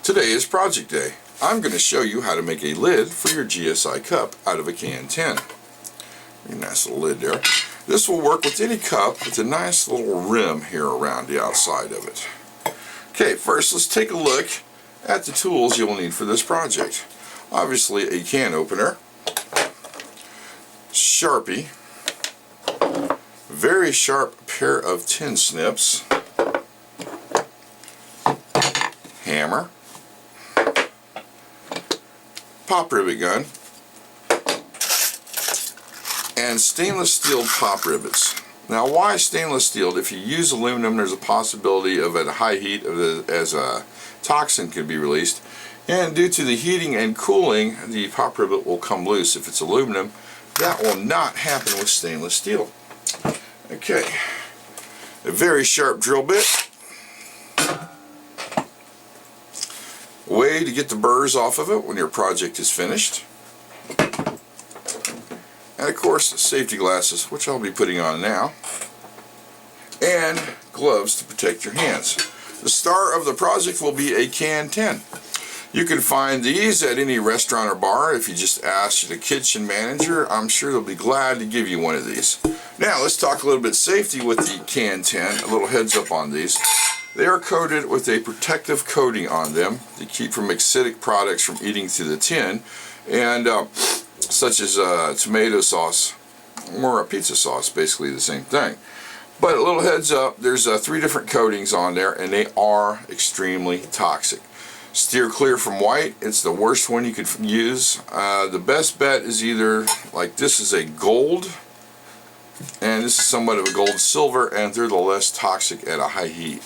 Today is project day. I'm going to show you how to make a lid for your GSI cup out of a can tin. Very nice little lid there. This will work with any cup with a nice little rim here around the outside of it. Okay, first let's take a look at the tools you'll need for this project. Obviously a can opener, Sharpie, very sharp pair of tin snips, hammer, pop rivet gun, and stainless steel pop rivets. Now, why stainless steel? If you use aluminum, there's a possibility of at high heat as a toxin could be released, and due to the heating and cooling, the pop rivet will come loose. If it's aluminum, that will not happen with stainless steel. Okay, a very sharp drill bit, a way to get the burrs off of it when your project is finished, and of course safety glasses, which I'll be putting on now, and gloves to protect your hands. The star of the project will be a can tin. You can find these at any restaurant or bar. If you just ask the kitchen manager, I'm sure they'll be glad to give you one of these. Now let's talk a little bit safety with the can tin. A little heads up on these. They are coated with a protective coating on them to keep from acidic products from eating through the tin, and such as tomato sauce or a pizza sauce, basically the same thing. But a little heads up, there's 3 different coatings on there, and they are extremely toxic. Steer clear from white. It's the worst one you could use. The best bet is either, like this is a gold, and this is somewhat of a gold silver, and they're the less toxic at a high heat.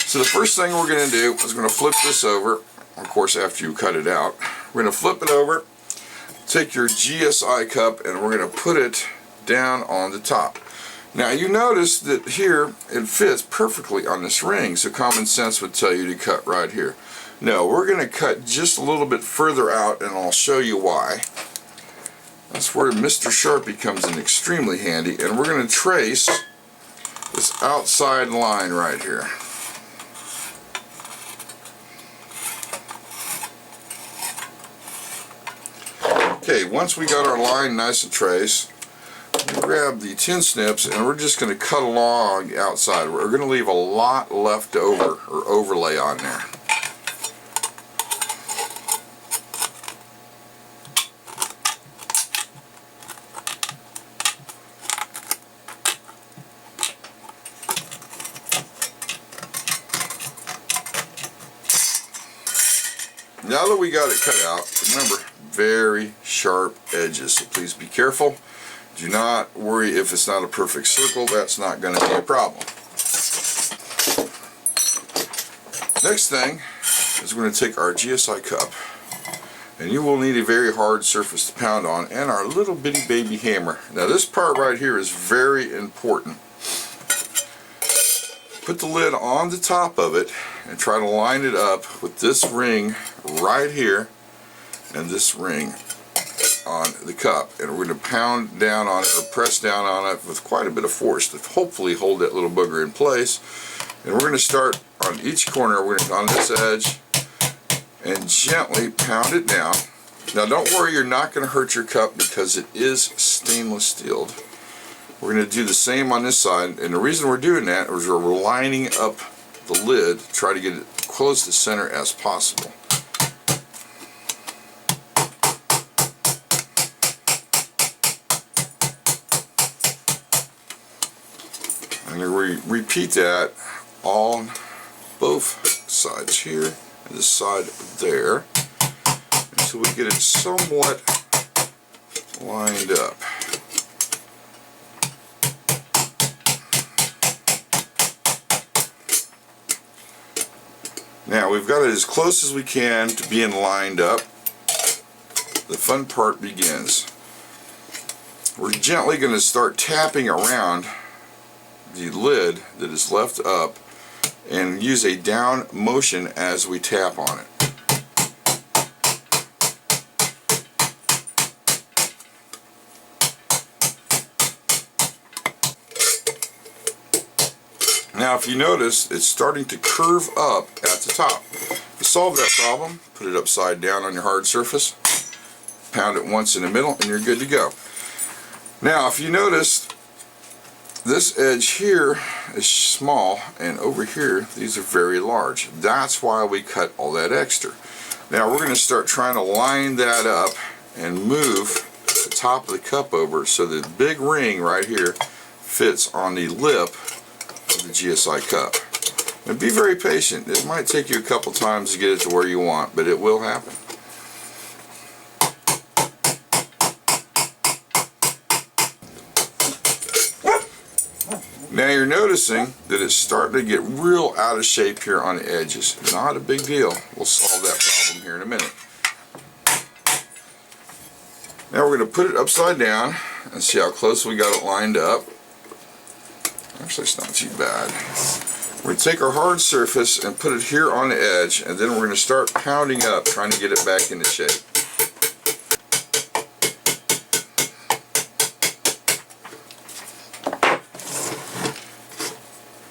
So the first thing we're going to do is going to flip this over, of course after you cut it out. We're going to flip it over, take your GSI cup, and we're going to put it down on the top. Now you notice that here it fits perfectly on this ring, so common sense would tell you to cut right here. No, we're going to cut just a little bit further out, and I'll show you why. That's where Mr. Sharpie comes in extremely handy, and we're going to trace this outside line right here. Okay, once we got our line nice and traced, grab the tin snips and we're just going to cut along the outside. We're going to leave a lot left over or overlay on there. Now that we got it cut out, remember, very sharp edges, so please be careful. Do not worry if it's not a perfect circle. That's not going to be a problem. Next thing is we're going to take our GSI cup, and you will need a very hard surface to pound on, and our little bitty baby hammer. Now this part right here is very important. Put the lid on the top of it and try to line it up with this ring right here and this ring on the cup, and we're going to pound down on it or press down on it with quite a bit of force to hopefully hold that little booger in place. And we're going to start on each corner. We're going to on this edge and gently pound it down. Now don't worry, you're not going to hurt your cup because it is stainless steel. We're going to do the same on this side, and the reason we're doing that is we're lining up the lid to try to get it close to center as possible. I'm going to repeat that on both sides here and this side there until we get it somewhat lined up. Now we've got it as close as we can to being lined up. The fun part begins. We're gently going to start tapping around the lid that is left up and use a down motion as we tap on it. Now if you notice, it's starting to curve up at the top. To solve that problem, put it upside down on your hard surface, pound it once in the middle, and you're good to go. Now, if you notice, this edge here is small, and over here, these are very large. That's why we cut all that extra. Now, we're going to start trying to line that up and move the top of the cup over so the big ring right here fits on the lip of the GSI cup. And be very patient. It might take you a couple times to get it to where you want, but it will happen. Now you're noticing that it's starting to get real out of shape here on the edges. Not a big deal. We'll solve that problem here in a minute. Now we're going to put it upside down and see how close we got it lined up. Actually, it's not too bad. We're going to take our hard surface and put it here on the edge, and then we're going to start pounding up, trying to get it back into shape.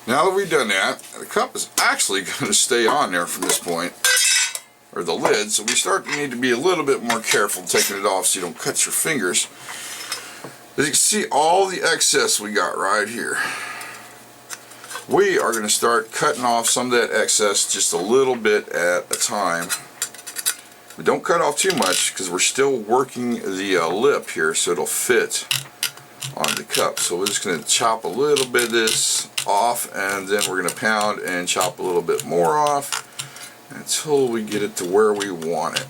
Now that we've done that, the cup is actually going to stay on there from this point, or the lid, so we need to be a little bit more careful taking it off so you don't cut your fingers. As you can see, all the excess we got right here. We are going to start cutting off some of that excess just a little bit at a time. We don't cut off too much because we're still working the lip here so it'll fit on the cup. So we're just going to chop a little bit of this off, and then we're going to pound and chop a little bit more off until we get it to where we want it.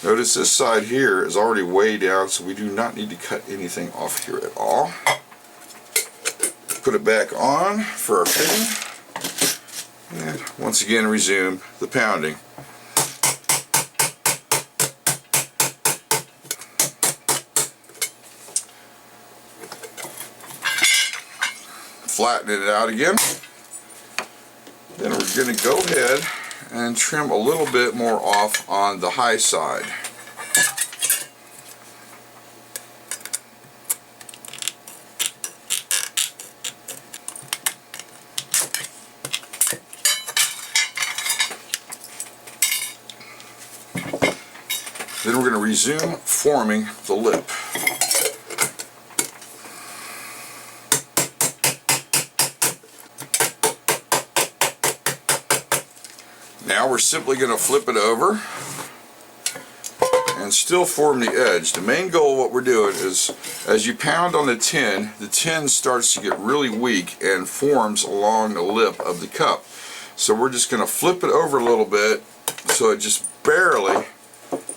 Notice this side here is already way down, so we do not need to cut anything off here at all. Put it back on for our fitting, and once again resume the pounding. Flatten it out again. Then we're going to go ahead and trim a little bit more off on the high side. Then we're going to resume forming the lip. Now we're simply going to flip it over and still form the edge. The main goal of what we're doing is, as you pound on the tin starts to get really weak and forms along the lip of the cup. So we're just going to flip it over a little bit so it just barely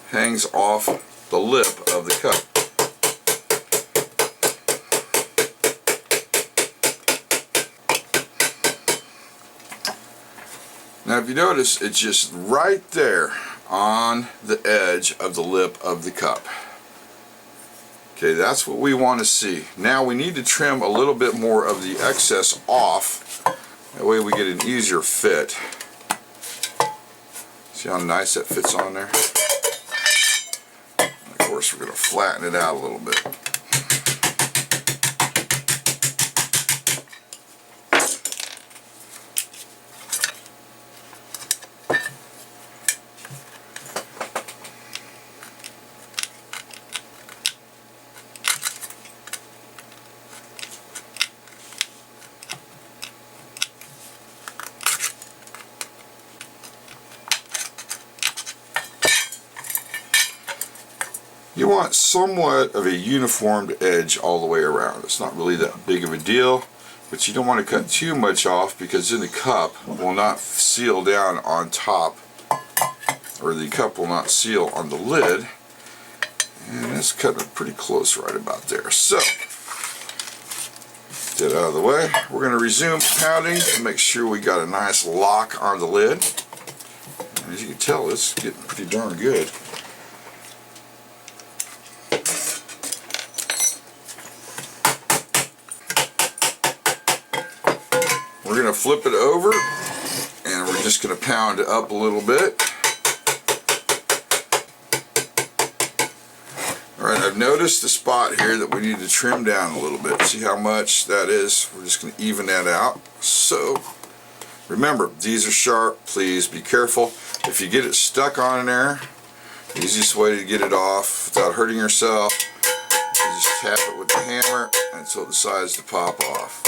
hangs off the lip of the cup. Now if you notice, it's just right there on the edge of the lip of the cup. Okay, that's what we want to see. Now we need to trim a little bit more of the excess off. That way we get an easier fit. See how nice that fits on there? Of course, we're going to flatten it out a little bit. You want somewhat of a uniformed edge all the way around. It's not really that big of a deal, but you don't want to cut too much off because then the cup will not seal down on top, or the cup will not seal on the lid. And that's cutting it pretty close right about there. So, get that out of the way. We're going to resume pounding to make sure we got a nice lock on the lid. And as you can tell, it's getting pretty darn good. We're going to flip it over and we're just going to pound it up a little bit. Alright, I've noticed a spot here that we need to trim down a little bit. See how much that is? We're just going to even that out. So, remember, these are sharp. Please be careful. If you get it stuck on there, the easiest way to get it off without hurting yourself is just tap it with the hammer until it decides to pop off.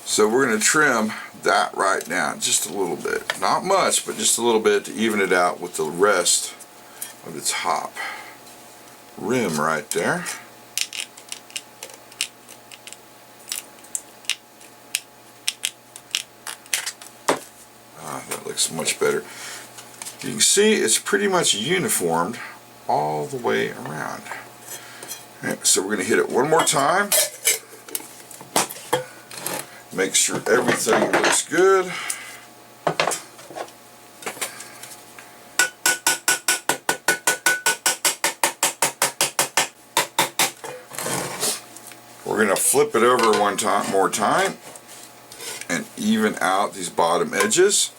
So we're going to trim that right down just a little bit. Not much, but just a little bit to even it out with the rest of the top rim right there. That looks much better. You can see it's pretty much uniformed all the way around. Right, so we're going to hit it one more time. Make sure everything looks good. We're going to flip it over one more time and even out these bottom edges.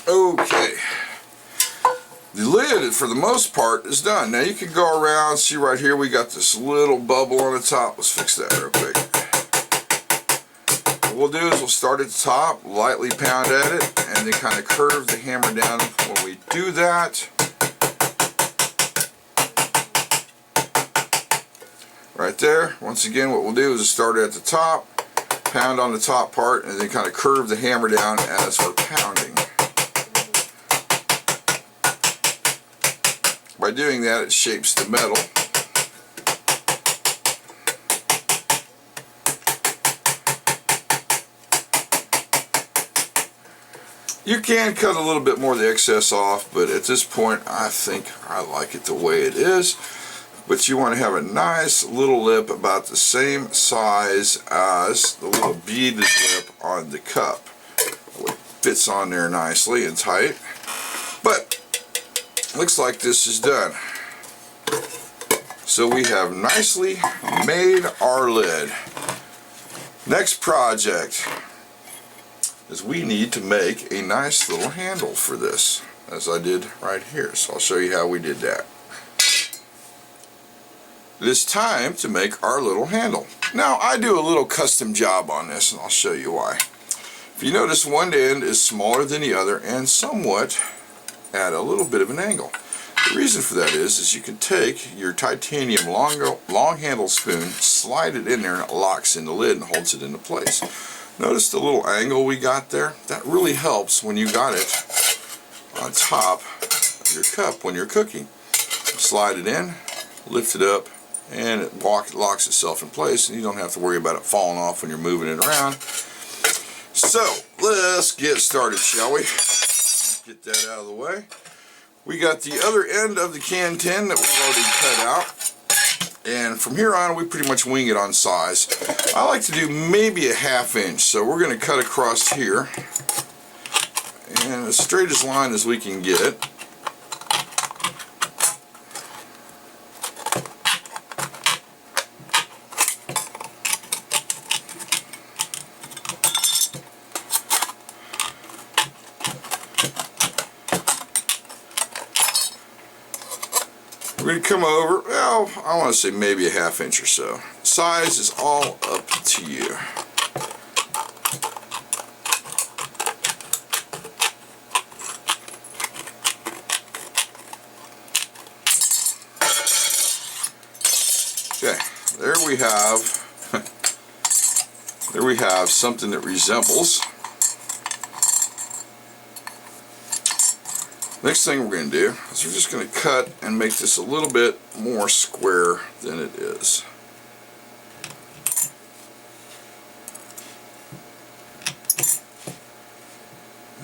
Okay. The lid, for the most part, is done. Now you can go around, see right here we got this little bubble on the top. Let's fix that real quick. What we'll do is we'll start at the top, lightly pound at it, and then kind of curve the hammer down. When we do that, right there, once again what we'll do is start at the top, pound on the top part, and then kind of curve the hammer down as we're pounding. By doing that, it shapes the metal. You can cut a little bit more of the excess off, but at this point I think I like it the way it is. But you want to have a nice little lip about the same size as the little beaded lip on the cup. It fits on there nicely and tight. But looks like this is done. So we have nicely made our lid. Next project is we need to make a nice little handle for this, as I did right here. So I'll show you how we did that. It is time to make our little handle. Now I do a little custom job on this, and I'll show you why. If you notice, one end is smaller than the other and somewhat at a little bit of an angle. The reason for that is you can take your titanium long handle spoon, slide it in there, and it locks in the lid and holds it into place. Notice the little angle we got there? That really helps when you got it on top of your cup when you're cooking. Slide it in, lift it up, and it locks itself in place, and you don't have to worry about it falling off when you're moving it around. So let's get started, shall we? Get that out of the way. We got the other end of the can tin that we've already cut out, and from here on we pretty much wing it on size. I like to do maybe a ½ inch, so we're going to cut across here and as straight as line as we can get. We're going to come over, well, I want to say maybe a ½ inch or so. Size is all up to you. Okay, there we have something that resembles. Next thing we're going to do is we're just going to cut and make this a little bit more square than it is.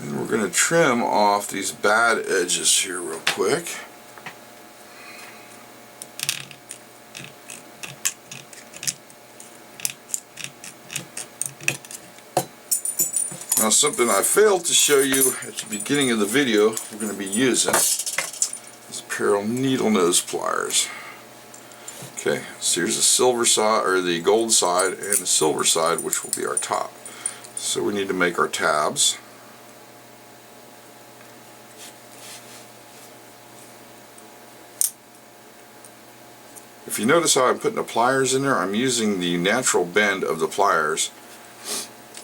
And we're going to trim off these bad edges here real quick. Now, something I failed to show you at the beginning of the video we're going to be using These pair of needle nose pliers. Okay, so here's the silver side, or the gold side, and the silver side, which will be our top. So we need to make our tabs. If you notice how I'm putting the pliers in there, I'm using the natural bend of the pliers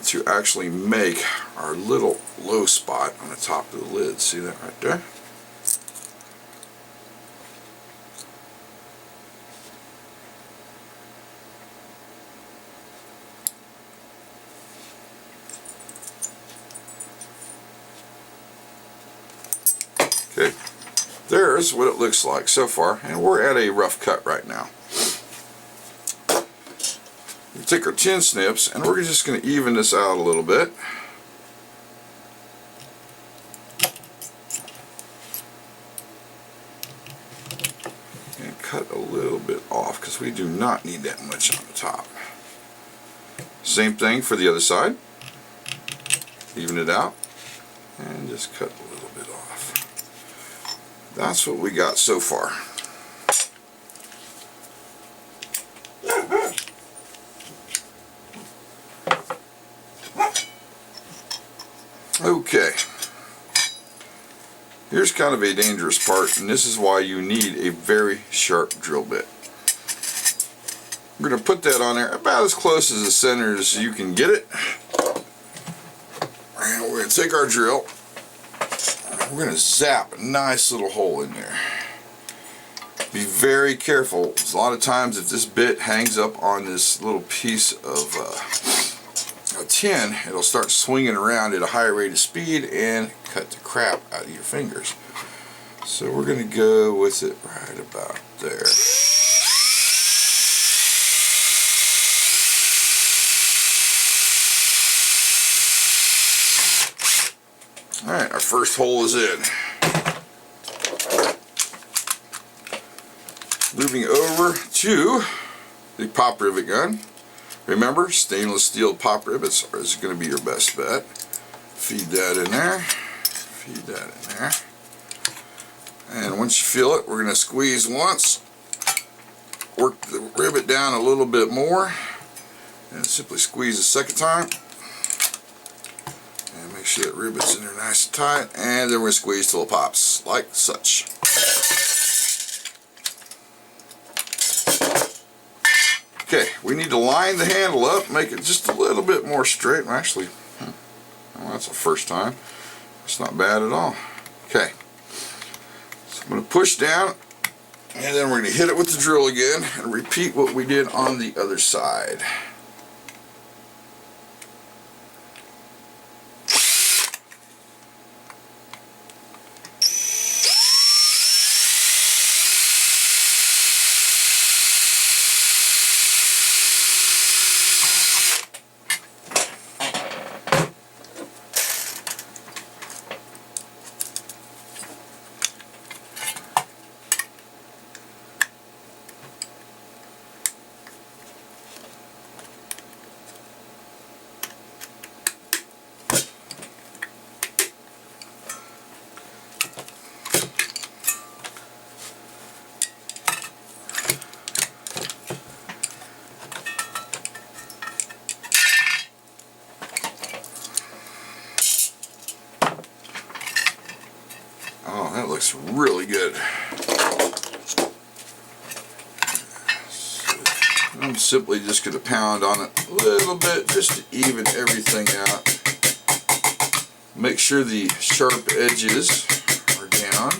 to actually make our little low spot on the top of the lid. See that right there? Okay, there's what it looks like so far, and we're at a rough cut right now. We take our tin snips, and we're just going to even this out a little bit. And cut a little bit off, because we do not need that much on the top. Same thing for the other side. Even it out, and just cut a little bit off. That's what we got so far. Okay, here's kind of a dangerous part, and this is why you need a very sharp drill bit. We're going to put that on there about as close as the center as you can get it. And we're going to take our drill, and we're going to zap a nice little hole in there. Be very careful. A lot of times if this bit hangs up on this little piece of tin, it'll start swinging around at a higher rate of speed and cut the crap out of your fingers. So we're going to go with it right about there. Alright, our first hole is in. Moving over to the pop rivet gun. Remember, stainless steel pop rivets is going to be your best bet. Feed that in there. Feed that in there. And once you feel it, we're going to squeeze once. Work the rivet down a little bit more. And simply squeeze a second time. And make sure that rivet's in there nice and tight. And then we're going to squeeze till it pops, like such. Okay, we need to line the handle up, make it just a little bit more straight. Actually, well, that's the first time. It's not bad at all. Okay, so I'm going to push down, and then we're going to hit it with the drill again and repeat what we did on the other side. Oh, that looks really good. So I'm simply just going to pound on it a little bit just to even everything out. Make sure the sharp edges are down.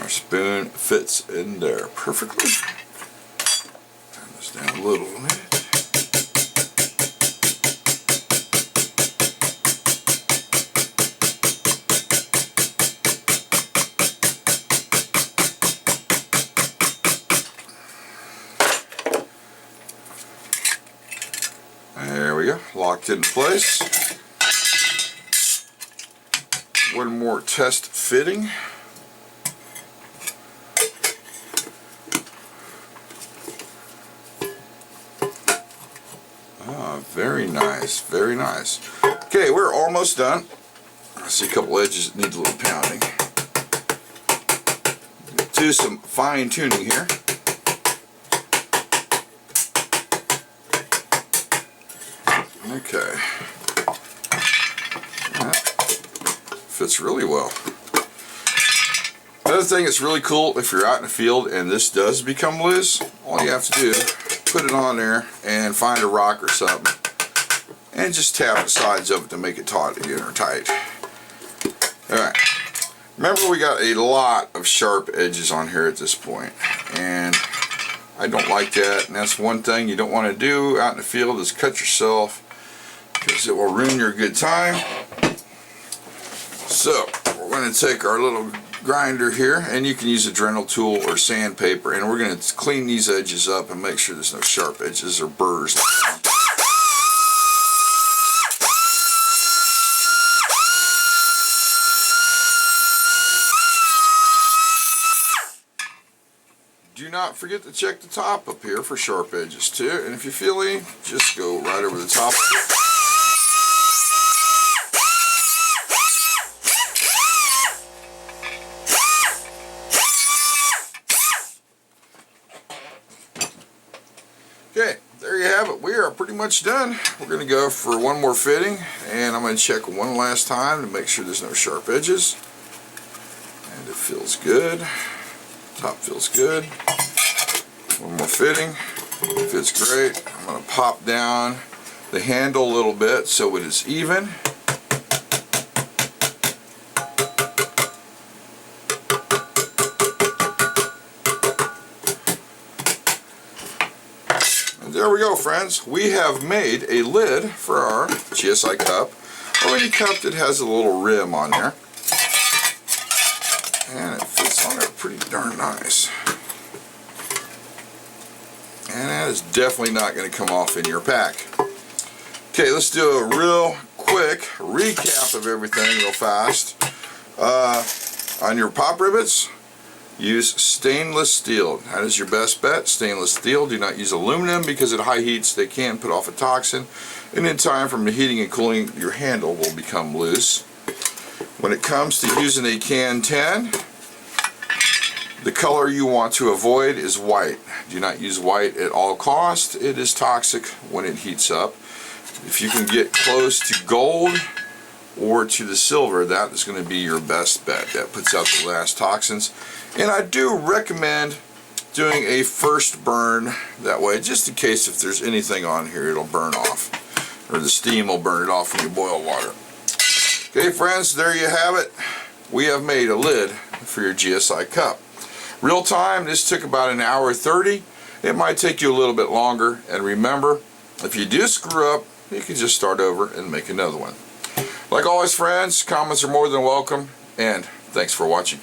Spoon fits in there perfectly. Turn this down a little bit. There we go, locked in place. One more test fitting. Very nice, very nice. Okay, we're almost done. I see a couple edges that need a little pounding. Do some fine tuning here. Okay. That fits really well. Another thing that's really cool, if you're out in the field and this does become loose, all you have to do, put it on there and find a rock or something and just tap the sides of it to make it taut again or tight. Alright, remember we got a lot of sharp edges on here at this point, and I don't like that, and that's one thing you don't want to do out in the field is cut yourself, because it will ruin your good time. So we're going to take our little grinder here, and you can use a Dremel tool or sandpaper, and we're going to clean these edges up and make sure there's no sharp edges or burrs. Do not forget to check the top up here for sharp edges too, and if you feel any, just go right over the top of it. Okay, there you have it. We are pretty much done. We're going to go for one more fitting, and I'm going to check one last time to make sure there's no sharp edges. And it feels good. Top feels good. One more fitting. Fits great. I'm going to pop down the handle a little bit so it is even. There we go, friends. We have made a lid for our GSI cup, or any cup that has a little rim on there. And it fits on there pretty darn nice. And that is definitely not going to come off in your pack. Okay, let's do a real quick recap of everything real fast. On your pop rivets, use stainless steel. That is your best bet. Stainless steel. Do not use aluminum because at high heats they can put off a toxin, and in time from the heating and cooling your handle will become loose. When it comes to using a can 10, the color you want to avoid is white. Do not use white at all costs. It is toxic when it heats up. If you can get close to gold or to the silver, that is going to be your best bet. That puts out the last toxins. And I do recommend doing a first burn that way, just in case if there's anything on here it'll burn off, or the steam will burn it off when you boil water. Okay, friends, there you have it. We have made a lid for your GSI cup. Real time, this took about an hour 30. It might take you a little bit longer, and remember, if you do screw up, you can just start over and make another one. Like always, friends, comments are more than welcome, and thanks for watching.